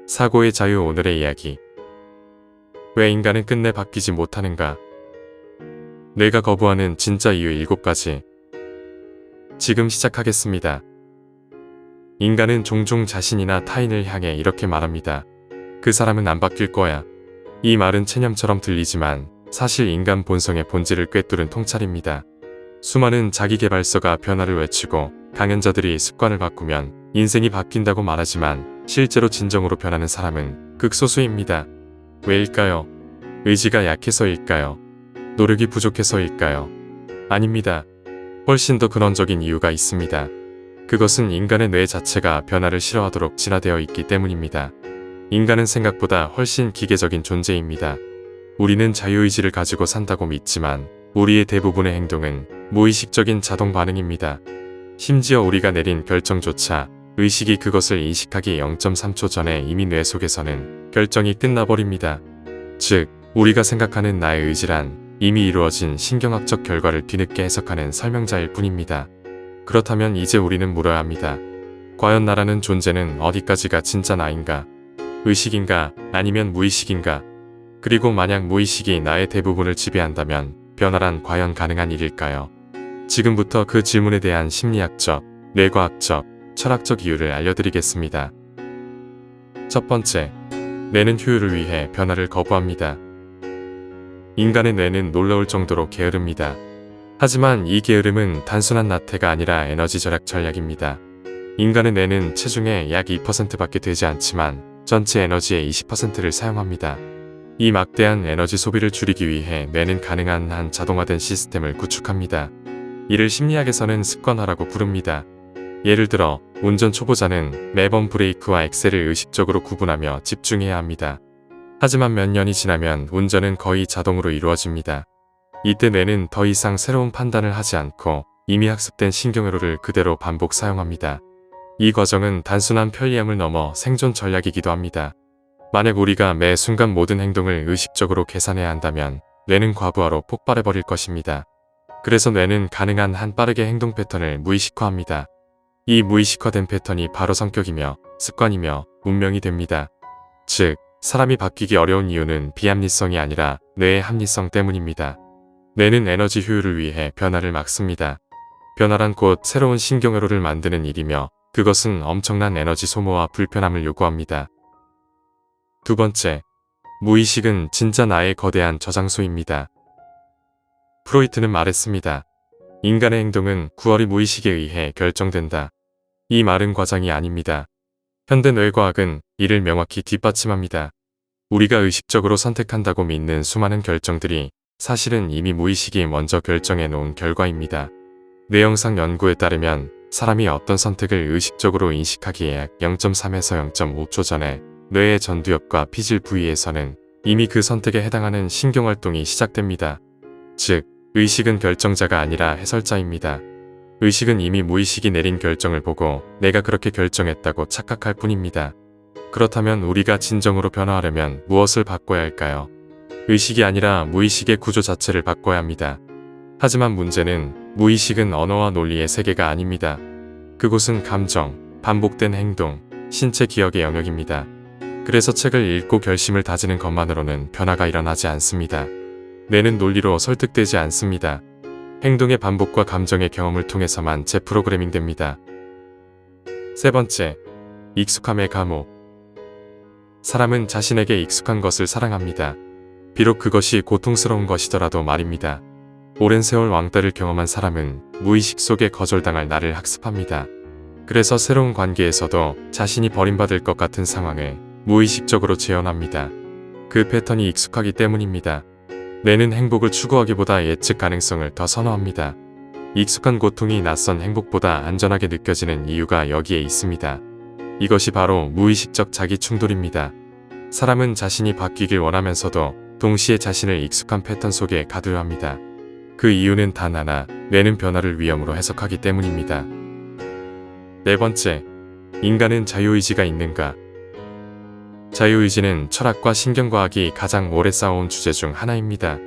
사고의 자유 오늘의 이야기. 왜 인간은 끝내 바뀌지 못하는가? 뇌가 거부하는 진짜 이유 7가지. 지금 시작하겠습니다. 인간은 종종 자신이나 타인을 향해 이렇게 말합니다. 그 사람은 안 바뀔 거야. 이 말은 체념처럼 들리지만 사실 인간 본성의 본질을 꿰뚫은 통찰입니다. 수많은 자기계발서가 변화를 외치고 강연자들이 습관을 바꾸면 인생이 바뀐다고 말하지만 실제로 진정으로 변하는 사람은 극소수입니다. 왜일까요? 의지가 약해서일까요? 노력이 부족해서일까요? 아닙니다. 훨씬 더 근원적인 이유가 있습니다. 그것은 인간의 뇌 자체가 변화를 싫어하도록 진화되어 있기 때문입니다. 인간은 생각보다 훨씬 기계적인 존재입니다. 우리는 자유의지를 가지고 산다고 믿지만 우리의 대부분의 행동은 무의식적인 자동 반응입니다. 심지어 우리가 내린 결정조차 의식이 그것을 인식하기 0.3초 전에 이미 뇌 속에서는 결정이 끝나버립니다. 즉, 우리가 생각하는 나의 의지란 이미 이루어진 신경학적 결과를 뒤늦게 해석하는 설명자일 뿐입니다. 그렇다면 이제 우리는 물어야 합니다. 과연 나라는 존재는 어디까지가 진짜 나인가? 의식인가? 아니면 무의식인가? 그리고 만약 무의식이 나의 대부분을 지배한다면 변화란 과연 가능한 일일까요? 지금부터 그 질문에 대한 심리학적, 뇌과학적, 철학적 이유를 알려드리겠습니다. 첫 번째, 뇌는 효율을 위해 변화를 거부합니다. 인간의 뇌는 놀라울 정도로 게으릅니다. 하지만 이 게으름은 단순한 나태가 아니라 에너지 절약 전략입니다. 인간의 뇌는 체중의 약 2%밖에 되지 않지만 전체 에너지의 20%를 사용합니다. 이 막대한 에너지 소비를 줄이기 위해 뇌는 가능한 한 자동화된 시스템을 구축합니다. 이를 심리학에서는 습관화라고 부릅니다. 예를 들어 운전 초보자는 매번 브레이크와 엑셀을 의식적으로 구분하며 집중해야 합니다. 하지만 몇 년이 지나면 운전은 거의 자동으로 이루어집니다. 이때 뇌는 더 이상 새로운 판단을 하지 않고 이미 학습된 신경회로를 그대로 반복 사용합니다. 이 과정은 단순한 편리함을 넘어 생존 전략이기도 합니다. 만약 우리가 매 순간 모든 행동을 의식적으로 계산해야 한다면 뇌는 과부하로 폭발해버릴 것입니다. 그래서 뇌는 가능한 한 빠르게 행동 패턴을 무의식화합니다. 이 무의식화된 패턴이 바로 성격이며 습관이며 운명이 됩니다. 즉, 사람이 바뀌기 어려운 이유는 비합리성이 아니라 뇌의 합리성 때문입니다. 뇌는 에너지 효율을 위해 변화를 막습니다. 변화란 곧 새로운 신경회로를 만드는 일이며 그것은 엄청난 에너지 소모와 불편함을 요구합니다. 두 번째, 무의식은 진짜 나의 거대한 저장소입니다. 프로이트는 말했습니다. 인간의 행동은 9월이 무의식에 의해 결정된다. 이 말은 과장이 아닙니다. 현대 뇌과학은 이를 명확히 뒷받침합니다. 우리가 의식적으로 선택한다고 믿는 수많은 결정들이 사실은 이미 무의식이 먼저 결정해 놓은 결과입니다. 뇌영상 연구에 따르면 사람이 어떤 선택을 의식적으로 인식하기에 약 0.3에서 0.5초 전에 뇌의 전두엽과 피질 부위에서는 이미 그 선택에 해당하는 신경활동이 시작됩니다. 즉, 의식은 결정자가 아니라 해설자입니다. 의식은 이미 무의식이 내린 결정을 보고 내가 그렇게 결정했다고 착각할 뿐입니다. 그렇다면 우리가 진정으로 변화하려면 무엇을 바꿔야 할까요? 의식이 아니라 무의식의 구조 자체를 바꿔야 합니다. 하지만 문제는 무의식은 언어와 논리의 세계가 아닙니다. 그곳은 감정, 반복된 행동, 신체 기억의 영역입니다. 그래서 책을 읽고 결심을 다지는 것만으로는 변화가 일어나지 않습니다. 뇌는 논리로 설득되지 않습니다. 행동의 반복과 감정의 경험을 통해서만 재프로그래밍 됩니다. 세 번째, 익숙함의 감옥. 사람은 자신에게 익숙한 것을 사랑합니다. 비록 그것이 고통스러운 것이더라도 말입니다. 오랜 세월 왕따를 경험한 사람은 무의식 속에 거절당할 나를 학습합니다. 그래서 새로운 관계에서도 자신이 버림받을 것 같은 상황을 무의식적으로 재현합니다. 그 패턴이 익숙하기 때문입니다. 뇌는 행복을 추구하기보다 예측 가능성을 더 선호합니다. 익숙한 고통이 낯선 행복보다 안전하게 느껴지는 이유가 여기에 있습니다. 이것이 바로 무의식적 자기 충돌입니다. 사람은 자신이 바뀌길 원하면서도 동시에 자신을 익숙한 패턴 속에 가두려 합니다. 그 이유는 단 하나, 뇌는 변화를 위험으로 해석하기 때문입니다. 네 번째, 인간은 자유의지가 있는가? 자유의지는 철학과 신경과학이 가장 오래 싸워온 주제 중 하나입니다.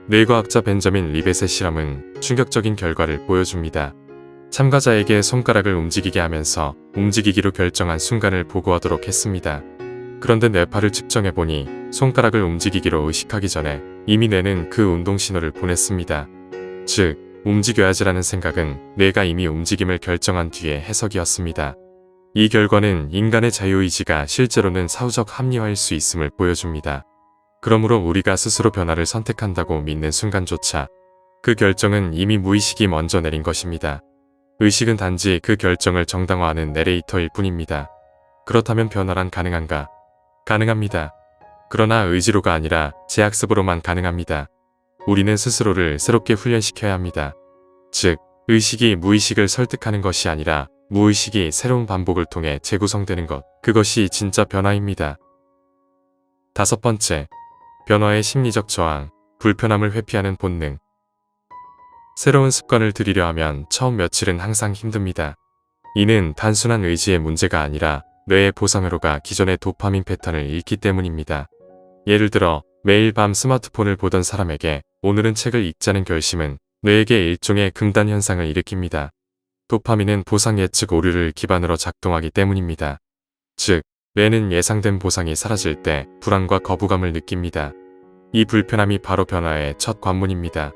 뇌과학자 벤저민 리벳의 실험은 충격적인 결과를 보여줍니다. 참가자에게 손가락을 움직이게 하면서 움직이기로 결정한 순간을 보고하도록 했습니다. 그런데 뇌파를 측정해보니 손가락을 움직이기로 의식하기 전에 이미 뇌는 그 운동 신호를 보냈습니다. 즉, 움직여야지라는 생각은 뇌가 이미 움직임을 결정한 뒤의 해석이었습니다. 이 결과는 인간의 자유의지가 실제로는 사후적 합리화일 수 있음을 보여줍니다. 그러므로 우리가 스스로 변화를 선택한다고 믿는 순간조차 그 결정은 이미 무의식이 먼저 내린 것입니다. 의식은 단지 그 결정을 정당화하는 내레이터일 뿐입니다. 그렇다면 변화란 가능한가? 가능합니다. 그러나 의지로가 아니라 재학습으로만 가능합니다. 우리는 스스로를 새롭게 훈련시켜야 합니다. 즉, 의식이 무의식을 설득하는 것이 아니라 무의식이 새로운 반복을 통해 재구성되는 것, 그것이 진짜 변화입니다. 5번째, 변화의 심리적 저항, 불편함을 회피하는 본능. 새로운 습관을 들이려 하면 처음 며칠은 항상 힘듭니다. 이는 단순한 의지의 문제가 아니라 뇌의 보상회로가 기존의 도파민 패턴을 잃기 때문입니다. 예를 들어 매일 밤 스마트폰을 보던 사람에게 오늘은 책을 읽자는 결심은 뇌에게 일종의 금단 현상을 일으킵니다. 도파민은 보상 예측 오류를 기반으로 작동하기 때문입니다. 즉, 뇌는 예상된 보상이 사라질 때 불안과 거부감을 느낍니다. 이 불편함이 바로 변화의 첫 관문입니다.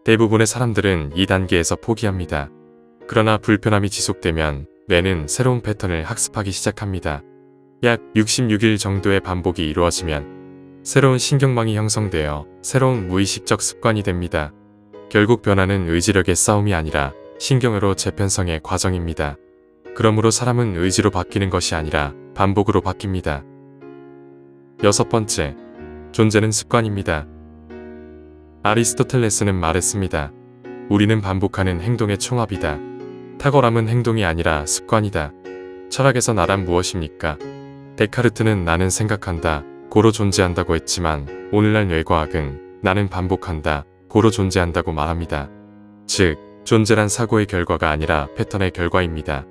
대부분의 사람들은 이 단계에서 포기합니다. 그러나 불편함이 지속되면 뇌는 새로운 패턴을 학습하기 시작합니다. 약 66일 정도의 반복이 이루어지면 새로운 신경망이 형성되어 새로운 무의식적 습관이 됩니다. 결국 변화는 의지력의 싸움이 아니라 신경으로 재편성의 과정입니다. 그러므로 사람은 의지로 바뀌는 것이 아니라 반복으로 바뀝니다. 6번째, 존재는 습관입니다. 아리스토텔레스는 말했습니다. 우리는 반복하는 행동의 총합이다. 탁월함은 행동이 아니라 습관이다. 철학에서 나란 무엇입니까? 데카르트는 나는 생각한다, 고로 존재한다고 했지만 오늘날 뇌과학은 나는 반복한다, 고로 존재한다고 말합니다. 즉, 존재란 사고의 결과가 아니라 패턴의 결과입니다.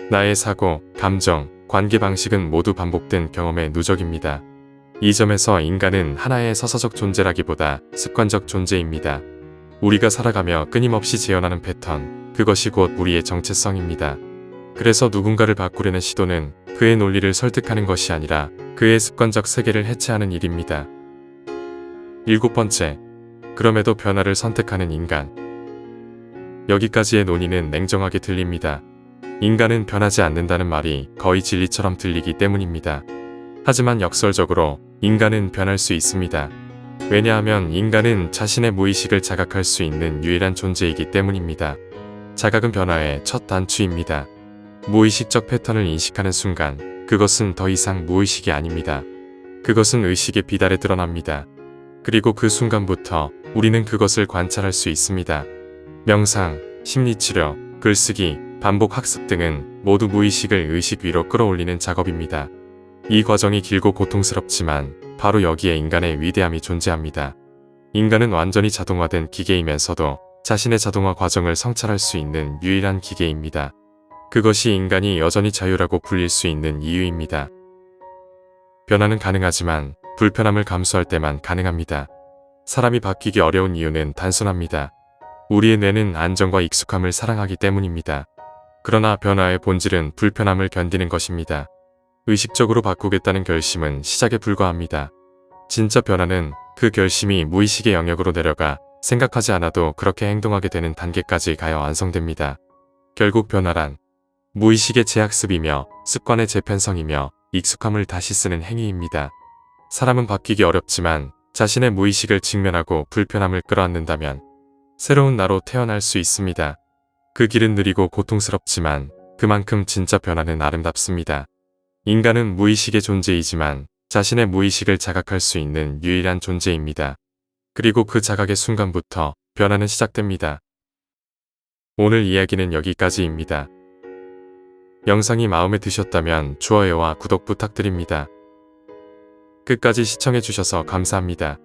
나의 사고, 감정, 관계 방식은 모두 반복된 경험의 누적입니다. 이 점에서 인간은 하나의 서서적 존재라기보다 습관적 존재입니다. 우리가 살아가며 끊임없이 재현하는 패턴, 그것이 곧 우리의 정체성입니다. 그래서 누군가를 바꾸려는 시도는 그의 논리를 설득하는 것이 아니라 그의 습관적 세계를 해체하는 일입니다. 7번째, 그럼에도 변화를 선택하는 인간. 여기까지의 논의는 냉정하게 들립니다. 인간은 변하지 않는다는 말이 거의 진리처럼 들리기 때문입니다. 하지만 역설적으로 인간은 변할 수 있습니다. 왜냐하면 인간은 자신의 무의식을 자각할 수 있는 유일한 존재이기 때문입니다. 자각은 변화의 첫 단추입니다. 무의식적 패턴을 인식하는 순간 그것은 더 이상 무의식이 아닙니다. 그것은 의식의 비달에 드러납니다. 그리고 그 순간부터 우리는 그것을 관찰할 수 있습니다. 명상, 심리치료, 글쓰기, 반복 학습 등은 모두 무의식을 의식 위로 끌어올리는 작업입니다. 이 과정이 길고 고통스럽지만 바로 여기에 인간의 위대함이 존재합니다. 인간은 완전히 자동화된 기계이면서도 자신의 자동화 과정을 성찰할 수 있는 유일한 기계입니다. 그것이 인간이 여전히 자유라고 불릴 수 있는 이유입니다. 변화는 가능하지만 불편함을 감수할 때만 가능합니다. 사람이 바뀌기 어려운 이유는 단순합니다. 우리의 뇌는 안정과 익숙함을 사랑하기 때문입니다. 그러나 변화의 본질은 불편함을 견디는 것입니다. 의식적으로 바꾸겠다는 결심은 시작에 불과합니다. 진짜 변화는 그 결심이 무의식의 영역으로 내려가 생각하지 않아도 그렇게 행동하게 되는 단계까지 가야 완성됩니다. 결국 변화란 무의식의 재학습이며 습관의 재편성이며 익숙함을 다시 쓰는 행위입니다. 사람은 바뀌기 어렵지만 자신의 무의식을 직면하고 불편함을 끌어안는다면 새로운 나로 태어날 수 있습니다. 그 길은 느리고 고통스럽지만 그만큼 진짜 변화는 아름답습니다. 인간은 무의식의 존재이지만 자신의 무의식을 자각할 수 있는 유일한 존재입니다. 그리고 그 자각의 순간부터 변화는 시작됩니다. 오늘 이야기는 여기까지입니다. 영상이 마음에 드셨다면 좋아요와 구독 부탁드립니다. 끝까지 시청해주셔서 감사합니다.